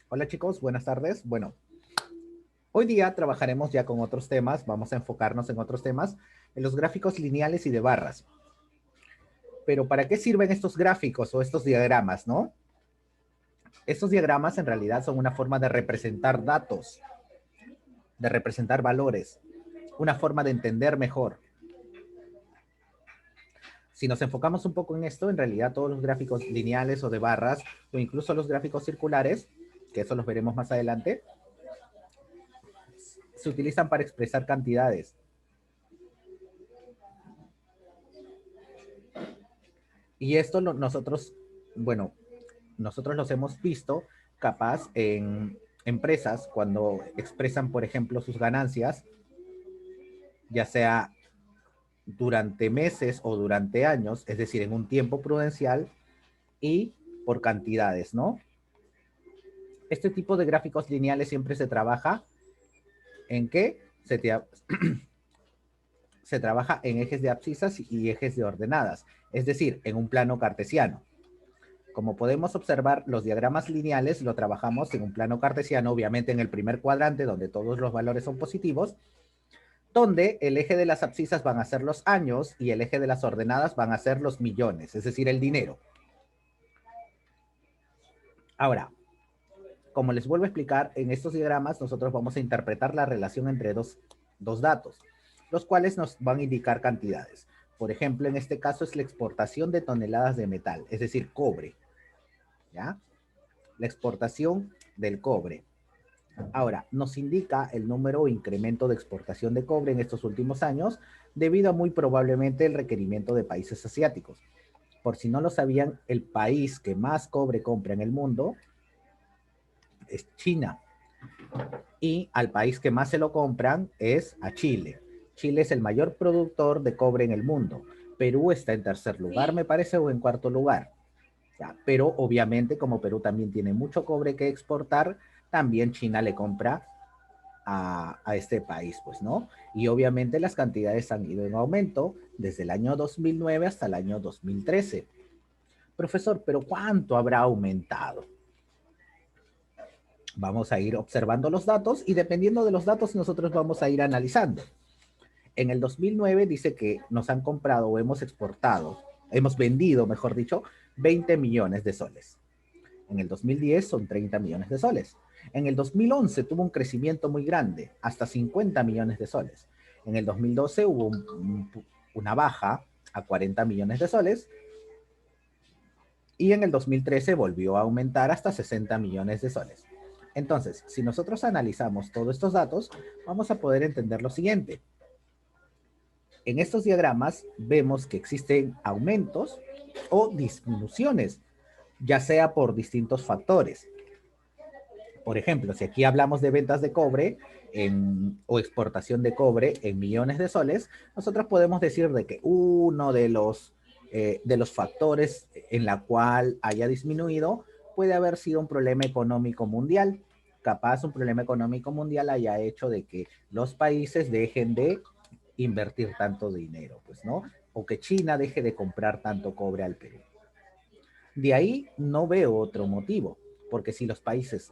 Hola chicos, buenas tardes. Bueno, hoy día trabajaremos ya con otros temas, vamos a enfocarnos en otros temas, en los gráficos lineales y de barras. Pero ¿para qué sirven estos gráficos o estos diagramas, no? Estos diagramas en realidad son una forma de representar datos, de representar valores, una forma de entender mejor. Si nos enfocamos un poco en esto, en realidad todos los gráficos lineales o de barras, o incluso los gráficos circulares, que eso los veremos más adelante, se utilizan para expresar cantidades. Y esto nosotros, bueno, nosotros los hemos visto capaz en empresas cuando expresan, por ejemplo, sus ganancias, ya sea durante meses o durante años, es decir, en un tiempo prudencial y por cantidades, ¿no? Este tipo de gráficos lineales siempre se trabaja en que se trabaja en ejes de abscisas y ejes de ordenadas, es decir, en un plano cartesiano. Como podemos observar, los diagramas lineales lo trabajamos en un plano cartesiano, obviamente en el primer cuadrante, donde todos los valores son positivos, donde el eje de las abscisas van a ser los años y el eje de las ordenadas van a ser los millones, es decir, el dinero. Ahora, como les vuelvo a explicar, en estos diagramas nosotros vamos a interpretar la relación entre dos datos, los cuales nos van a indicar cantidades. Por ejemplo, en este caso es la exportación de toneladas de metal, es decir, cobre, ¿ya? La exportación del cobre. Ahora, nos indica el número o incremento de exportación de cobre en estos últimos años debido a muy probablemente el requerimiento de países asiáticos. Por si no lo sabían, el país que más cobre compra en el mundo es China. Y al país que más se lo compran es a Chile. Chile es el mayor productor de cobre en el mundo. Perú está en tercer lugar, me parece, o en cuarto lugar. Ya, pero obviamente como Perú también tiene mucho cobre que exportar, también China le compra a este país, pues, ¿no? Y obviamente las cantidades han ido en aumento desde el año 2009 hasta el año 2013. Profesor, pero ¿cuánto habrá aumentado? Vamos a ir observando los datos y dependiendo de los datos nosotros vamos a ir analizando. En el 2009 dice que nos han comprado o hemos exportado, hemos vendido, mejor dicho, 20 millones de soles. En el 2010 son 30 millones de soles. En el 2011 tuvo un crecimiento muy grande, hasta 50 millones de soles. En el 2012 hubo una baja a 40 millones de soles y en el 2013 volvió a aumentar hasta 60 millones de soles. Entonces, si nosotros analizamos todos estos datos, vamos a poder entender lo siguiente. En estos diagramas vemos que existen aumentos o disminuciones, ya sea por distintos factores. Por ejemplo, si aquí hablamos de ventas de cobre o exportación de cobre en millones de soles, nosotros podemos decir de que uno de los factores en la cual haya disminuido puede haber sido un problema económico mundial. Capaz un problema económico mundial haya hecho de que los países dejen de invertir tanto dinero, pues, ¿no? O que China deje de comprar tanto cobre al Perú. De ahí no veo otro motivo, porque si los países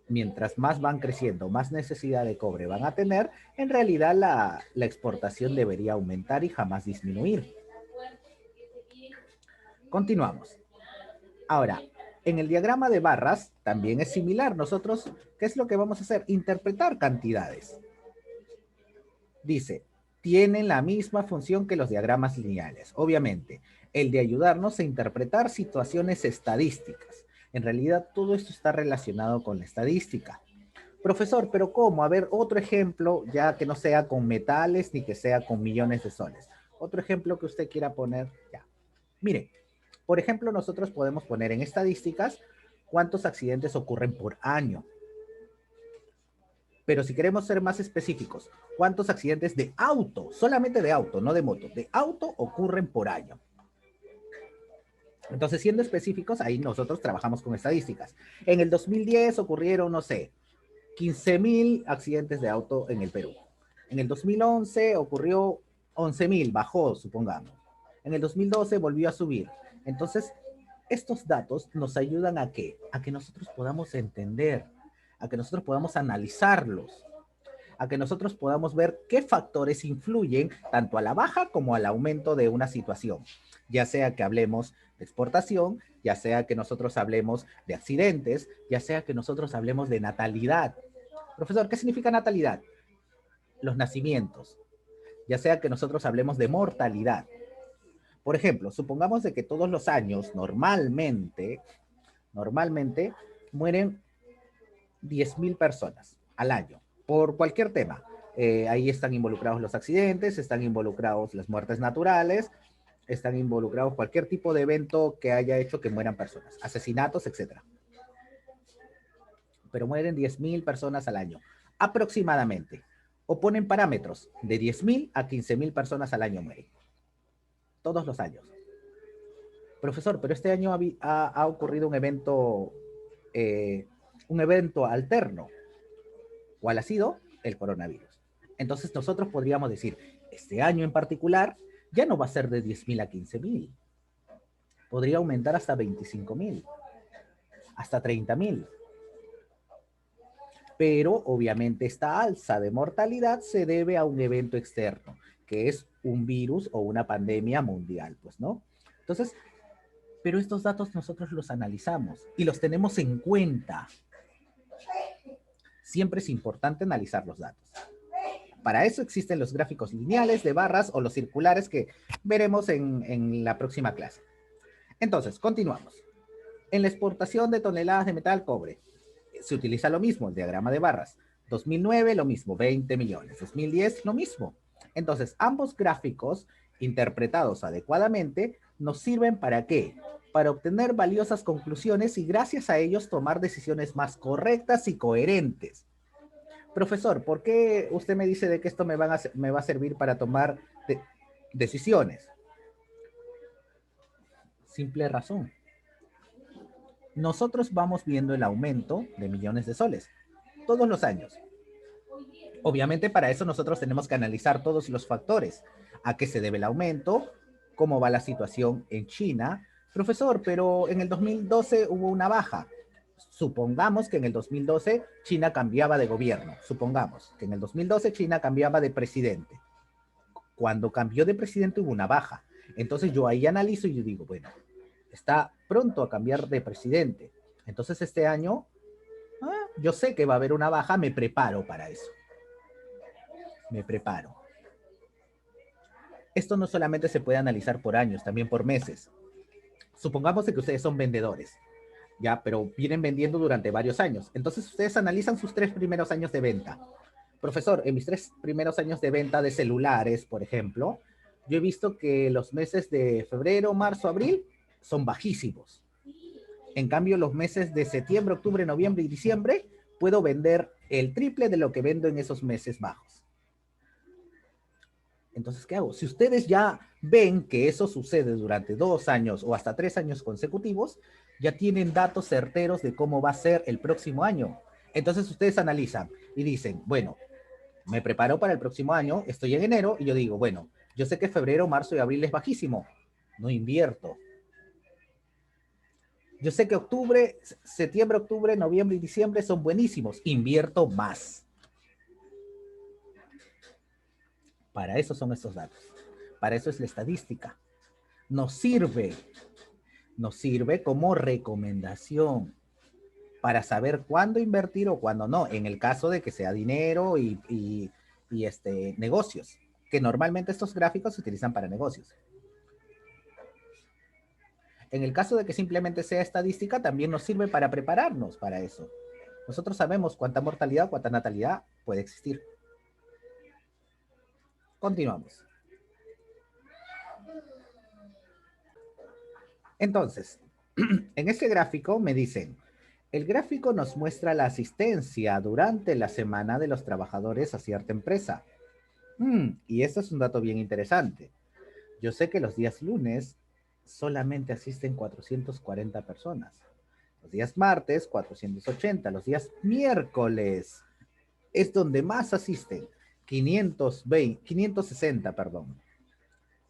mientras más van creciendo, más necesidad de cobre van a tener, en realidad la exportación debería aumentar y jamás disminuir. Continuamos. Ahora, en el diagrama de barras también es similar. Nosotros, ¿qué es lo que vamos a hacer? Interpretar cantidades. Dice, tienen la misma función que los diagramas lineales. Obviamente, el de ayudarnos a interpretar situaciones estadísticas. En realidad, todo esto está relacionado con la estadística. Profesor, pero ¿cómo? A ver, otro ejemplo, ya que no sea con metales ni que sea con millones de soles. Otro ejemplo que usted quiera poner, ya. Mire, por ejemplo, nosotros podemos poner en estadísticas cuántos accidentes ocurren por año. Pero si queremos ser más específicos, ¿cuántos accidentes de auto, solamente de auto, no de moto, de auto ocurren por año? Entonces, siendo específicos, ahí nosotros trabajamos con estadísticas. En el 2010 ocurrieron, no sé, 15.000 accidentes de auto en el Perú. En el 2011 ocurrió 11.000, bajó, supongamos. En el 2012 volvió a subir. Entonces, Estos datos nos ayudan ¿a qué? A que nosotros podamos entender, a que nosotros podamos analizarlos, a que nosotros podamos ver qué factores influyen tanto a la baja como al aumento de una situación, ya sea que hablemos de exportación, ya sea que nosotros hablemos de accidentes, ya sea que nosotros hablemos de natalidad. Profesor, ¿qué significa natalidad? Los nacimientos, ya sea que nosotros hablemos de mortalidad. Por ejemplo, supongamos de que todos los años normalmente mueren 10.000 personas al año por cualquier tema. Ahí están involucrados los accidentes, están involucrados las muertes naturales, están involucrados cualquier tipo de evento que haya hecho que mueran personas, asesinatos, etcétera. Pero mueren 10.000 personas al año, aproximadamente. O ponen parámetros, de 10.000 a 15.000 personas al año mueren. Todos los años. Profesor, pero este año ha ocurrido un evento alterno. ¿Cuál ha sido? El coronavirus. Entonces nosotros podríamos decir, este año en particular ya no va a ser de 10.000 a 15.000. Podría aumentar hasta 25.000, hasta 30.000. Pero obviamente esta alza de mortalidad se debe a un evento externo, que es un virus o una pandemia mundial, pues, ¿no? Entonces, pero estos datos nosotros los analizamos y los tenemos en cuenta. Siempre es importante analizar los datos. Para eso existen los gráficos lineales de barras o los circulares que veremos en la próxima clase. Entonces, continuamos. En la exportación de toneladas de metal cobre, se utiliza lo mismo, el diagrama de barras. 2009, lo mismo, 20 millones. 2010, lo mismo. Entonces, ambos gráficos, interpretados adecuadamente, nos sirven ¿para qué? Para obtener valiosas conclusiones y gracias a ellos tomar decisiones más correctas y coherentes. Profesor, ¿por qué usted me dice de que esto me va a servir para tomar decisiones? Simple razón. Nosotros vamos viendo el aumento de millones de soles todos los años. Obviamente para eso nosotros tenemos que analizar todos los factores. ¿A qué se debe el aumento? ¿Cómo va la situación en China? Profesor, pero en el 2012 hubo una baja. Supongamos que en el 2012 China cambiaba de gobierno. Supongamos que en el 2012 China cambiaba de presidente. Cuando cambió de presidente hubo una baja. Entonces yo ahí analizo y yo digo, bueno, está pronto a cambiar de presidente. Entonces este año, yo sé que va a haber una baja, me preparo para eso. Me preparo. Esto no solamente se puede analizar por años, también por meses. Supongamos que ustedes son vendedores, ya, pero vienen vendiendo durante varios años. Entonces ustedes analizan sus 3 primeros años de venta. Profesor, en mis 3 primeros años de venta de celulares, por ejemplo, yo he visto que los meses de febrero, marzo, abril son bajísimos. En cambio, los meses de septiembre, octubre, noviembre y diciembre, puedo vender el triple de lo que vendo en esos meses bajos. Entonces, ¿qué hago? Si ustedes ya ven que eso sucede durante 2 años o hasta 3 años consecutivos, ya tienen datos certeros de cómo va a ser el próximo año. Entonces ustedes analizan y dicen, bueno, me preparo para el próximo año, estoy en enero y yo digo, bueno, yo sé que febrero, marzo y abril es bajísimo, no invierto. Yo sé que octubre, septiembre, octubre, noviembre y diciembre son buenísimos, invierto más. Para eso son estos datos. Para eso es la estadística. Nos sirve como recomendación para saber cuándo invertir o cuándo no, en el caso de que sea dinero y negocios, que normalmente estos gráficos se utilizan para negocios. En el caso de que simplemente sea estadística, también nos sirve para prepararnos para eso. Nosotros sabemos cuánta mortalidad, cuánta natalidad puede existir. Continuamos. Entonces, en este gráfico me dicen, el gráfico nos muestra la asistencia durante la semana de los trabajadores a cierta empresa. Y esto es un dato bien interesante. Yo sé que los días lunes solamente asisten 440 personas. Los días martes, 480. Los días miércoles es donde más asisten. 560, perdón.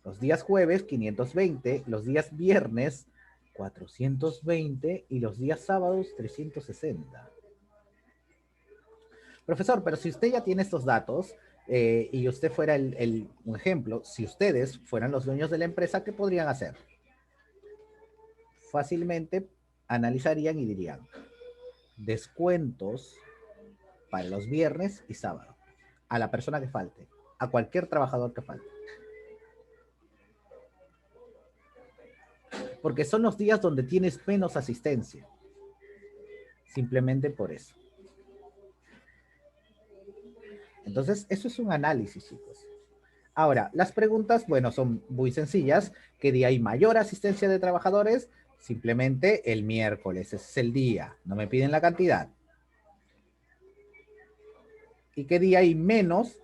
Los días jueves, 520. Los días viernes, 420 y los días sábados 360. Profesor, pero si usted ya tiene estos datos y usted fuera un ejemplo, si ustedes fueran los dueños de la empresa, ¿qué podrían hacer? Fácilmente analizarían y dirían, descuentos para los viernes y sábado, a la persona que falte, a cualquier trabajador que falte. Porque son los días donde tienes menos asistencia. Simplemente por eso. Entonces, eso es un análisis, chicos. Ahora, las preguntas, bueno, son muy sencillas. ¿Qué día hay mayor asistencia de trabajadores? Simplemente el miércoles, ese es el día. No me piden la cantidad. ¿Y qué día hay menos?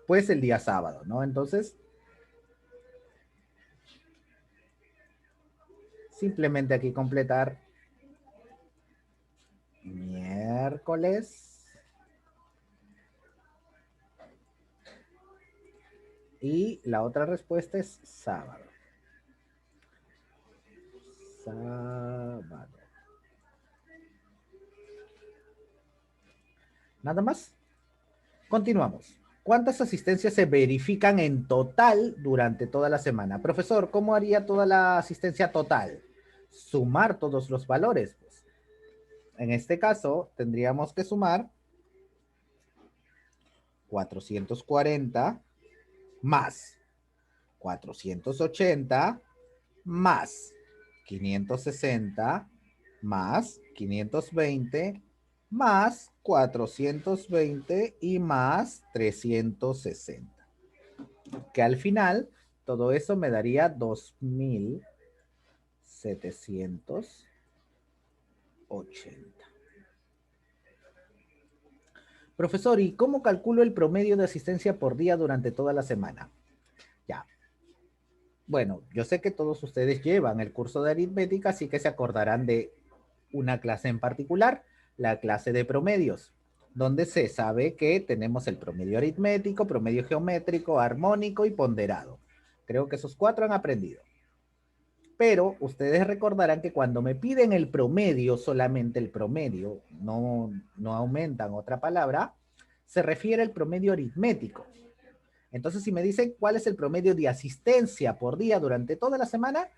Pues el día sábado, ¿no? Entonces, simplemente aquí completar miércoles y la otra respuesta es sábado. Sábado. ¿Nada más? Continuamos. ¿Cuántas asistencias se verifican en total durante toda la semana? Profesor, ¿cómo haría toda la asistencia total? Sumar todos los valores. Pues. En este caso, tendríamos que sumar 440 más 480 más 560 más 520 más 420 y más 360. Que al final todo eso me daría 2780. Profesor, ¿y cómo calculo el promedio de asistencia por día durante toda la semana? Ya. Bueno, yo sé que todos ustedes llevan el curso de aritmética, así que se acordarán de una clase en particular, la clase de promedios, donde se sabe que tenemos el promedio aritmético, promedio geométrico, armónico y ponderado. Creo que esos 4 han aprendido. Pero ustedes recordarán que cuando me piden el promedio, solamente el promedio, no aumentan otra palabra, se refiere al promedio aritmético. Entonces, si me dicen cuál es el promedio de asistencia por día durante toda la semana,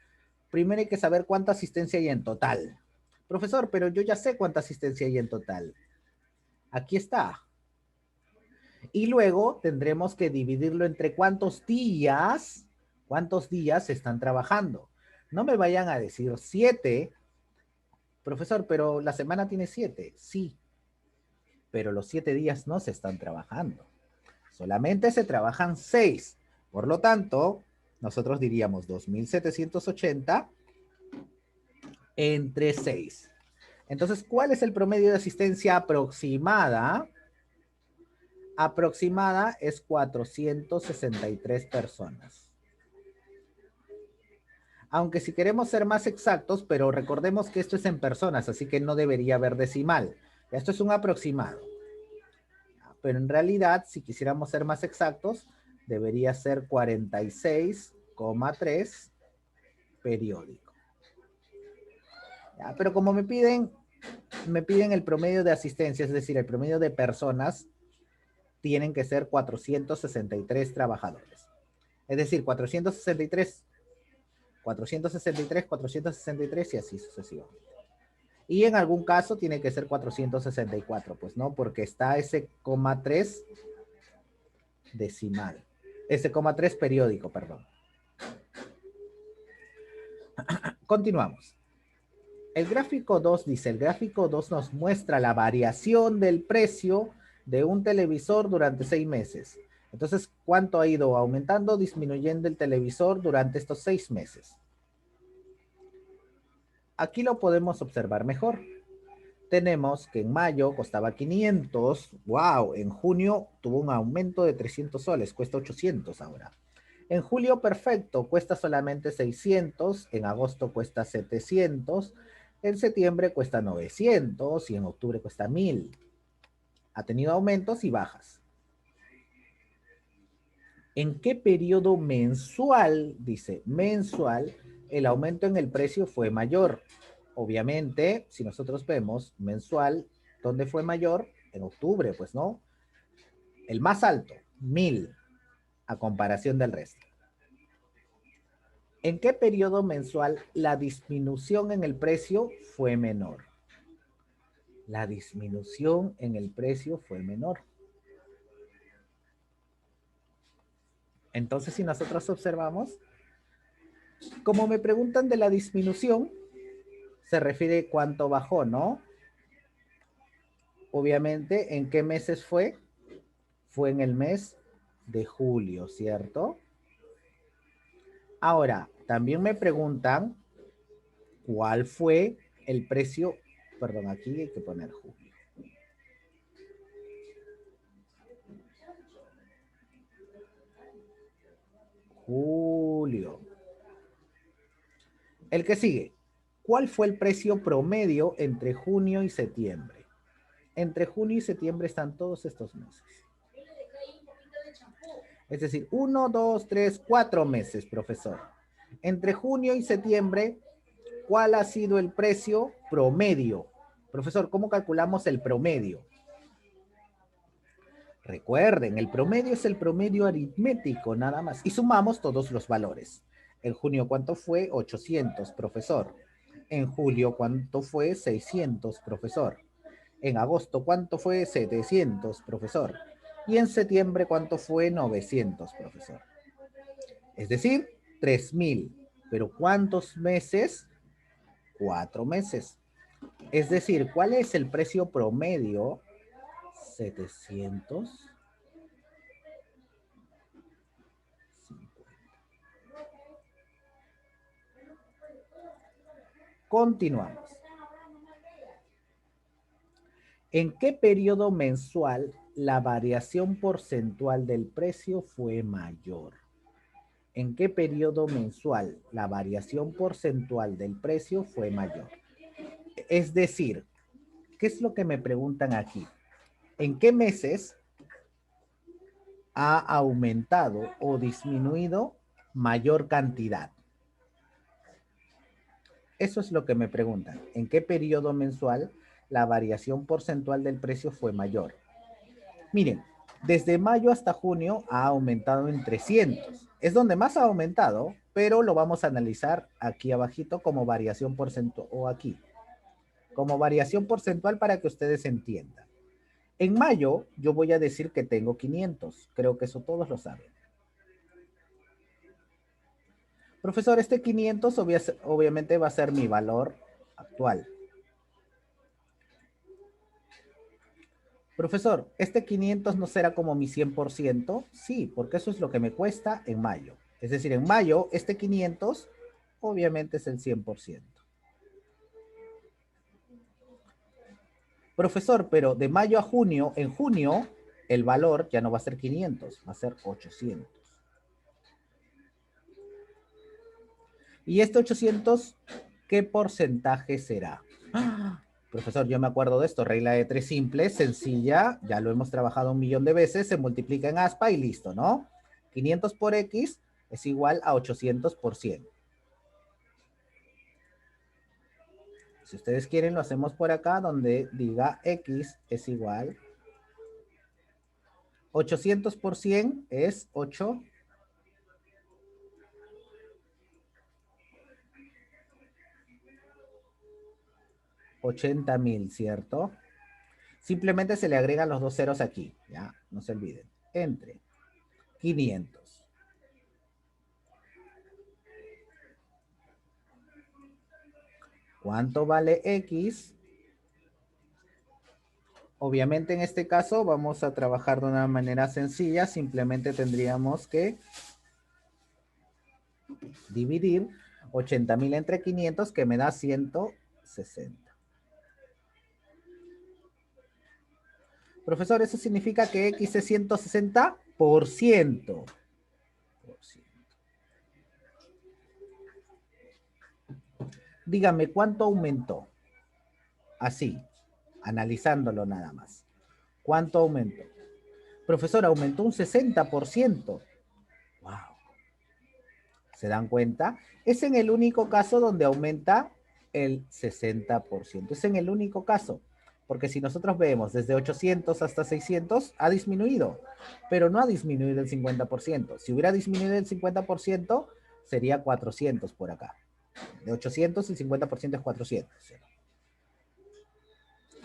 primero hay que saber cuánta asistencia hay en total. Profesor, pero yo ya sé cuánta asistencia hay en total. Aquí está. Y luego tendremos que dividirlo entre cuántos días están trabajando. No me vayan a decir 7. Profesor, pero la semana tiene 7. Sí, pero los 7 días no se están trabajando. Solamente se trabajan 6. Por lo tanto, nosotros diríamos 2780 entre 6. Entonces, ¿cuál es el promedio de asistencia aproximada? Aproximada es 463 personas. Aunque si queremos ser más exactos, pero recordemos que esto es en personas, así que no debería haber decimal. Esto es un aproximado. Pero en realidad, si quisiéramos ser más exactos, debería ser 46,3 periódico. ¿Ya? Pero como me piden el promedio de asistencia, es decir, el promedio de personas, tienen que ser 463 trabajadores. Es decir, 463, 463, 463 y así sucesivamente. Y en algún caso tiene que ser 464, pues no, porque está ese coma 3 decimal. Ese coma 3 periódico, perdón. Continuamos. El gráfico 2 dice, el gráfico 2 nos muestra la variación del precio de un televisor durante 6 meses. Entonces, ¿cuánto ha ido aumentando, disminuyendo el televisor durante estos 6 meses? Aquí lo podemos observar mejor. Tenemos que en mayo costaba 500, wow, en junio tuvo un aumento de 300 soles, cuesta 800 ahora. En julio, perfecto, cuesta solamente 600, en agosto cuesta 700, en septiembre cuesta 900 y en octubre cuesta 1000. Ha tenido aumentos y bajas. ¿En qué periodo mensual, dice mensual, el aumento en el precio fue mayor. Obviamente, si nosotros vemos mensual, ¿dónde fue mayor? En octubre, pues, ¿no? El más alto, 1000, a comparación del resto. ¿En qué periodo mensual la disminución en el precio fue menor? La disminución en el precio fue menor. Entonces, si nosotros observamos, como me preguntan de la disminución, se refiere cuánto bajó, ¿no? Obviamente, ¿en qué meses fue? Fue en el mes de julio, ¿cierto? Ahora, también me preguntan cuál fue el precio, perdón, aquí hay que poner julio. Julio. El que sigue, ¿cuál fue el precio promedio entre junio y septiembre? Entre junio y septiembre están todos estos meses. Es decir, 1, 2, 3, 4 meses, profesor. Entre junio y septiembre, ¿cuál ha sido el precio promedio? Profesor, ¿cómo calculamos el promedio? Recuerden, el promedio es el promedio aritmético, nada más. Y sumamos todos los valores. En junio, ¿cuánto fue? 800, profesor. En julio, ¿cuánto fue? 600, profesor. En agosto, ¿cuánto fue? 700, profesor. Y en septiembre, ¿cuánto fue? 900, profesor. Es decir, 3000. ¿Pero cuántos meses? 4 meses. Es decir, ¿cuál es el precio promedio? 700. Continuamos. ¿En qué periodo mensual la variación porcentual del precio fue mayor? ¿En qué periodo mensual la variación porcentual del precio fue mayor? Es decir, ¿qué es lo que me preguntan aquí? ¿En qué meses ha aumentado o disminuido mayor cantidad? Eso es lo que me preguntan. ¿En qué periodo mensual la variación porcentual del precio fue mayor? Miren, desde mayo hasta junio ha aumentado en 300. Es donde más ha aumentado, pero lo vamos a analizar aquí abajito como variación porcentual o aquí, como variación porcentual para que ustedes entiendan. En mayo yo voy a decir que tengo 500. Creo que eso todos lo saben. Profesor, este 500 obviamente va a ser mi valor actual. Profesor, ¿este 500 no será como mi 100%? Sí, porque eso es lo que me cuesta en mayo. Es decir, en mayo, este 500 obviamente es el 100%. Profesor, pero de mayo a junio, en junio, el valor ya no va a ser 500, va a ser 800. ¿Y este 800 qué porcentaje será? Profesor, yo me acuerdo de esto, regla de 3 simple, sencilla, ya lo hemos trabajado 1.000.000 de veces, se multiplica en aspa y listo, ¿no? 500 por X es igual a 800 por 100. Si ustedes quieren, lo hacemos por acá, donde diga X es igual. 800 por 100 es 8. 80.000, ¿cierto? Simplemente se le agregan los dos ceros aquí, ya, no se olviden. Entre 500. ¿Cuánto vale X? Obviamente en este caso vamos a trabajar de una manera sencilla. Simplemente tendríamos que dividir 80.000 entre 500 que me da 160. Profesor, eso significa que X es 160%. Dígame, ¿cuánto aumentó? Así, analizándolo nada más. ¿Cuánto aumentó? Profesor, aumentó un 60%. Wow. ¿Se dan cuenta? Es en el único caso donde aumenta el 60%. Es en el único caso. Porque si nosotros vemos desde 800 hasta 600, ha disminuido, pero no ha disminuido el 50%. Si hubiera disminuido el 50%, sería 400 por acá. De 800, el 50% es 400.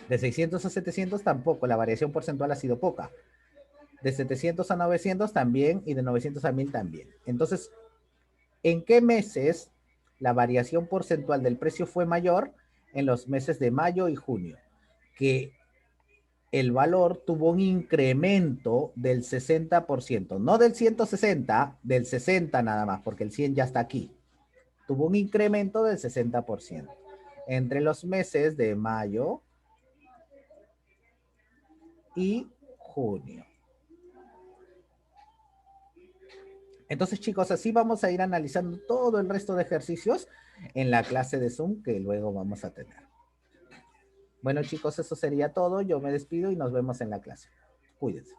De 600 a 700 tampoco, la variación porcentual ha sido poca. De 700 a 900 también, y de 900 a 1000 también. Entonces, ¿en qué meses la variación porcentual del precio fue mayor? En los meses de mayo y junio, que el valor tuvo un incremento del 60%, no del 160, del 60 nada más, porque el 100 ya está aquí. Tuvo un incremento del 60% entre los meses de mayo y junio. Entonces, chicos, así vamos a ir analizando todo el resto de ejercicios en la clase de Zoom que luego vamos a tener. Bueno, chicos, eso sería todo. Yo me despido y nos vemos en la clase. Cuídense.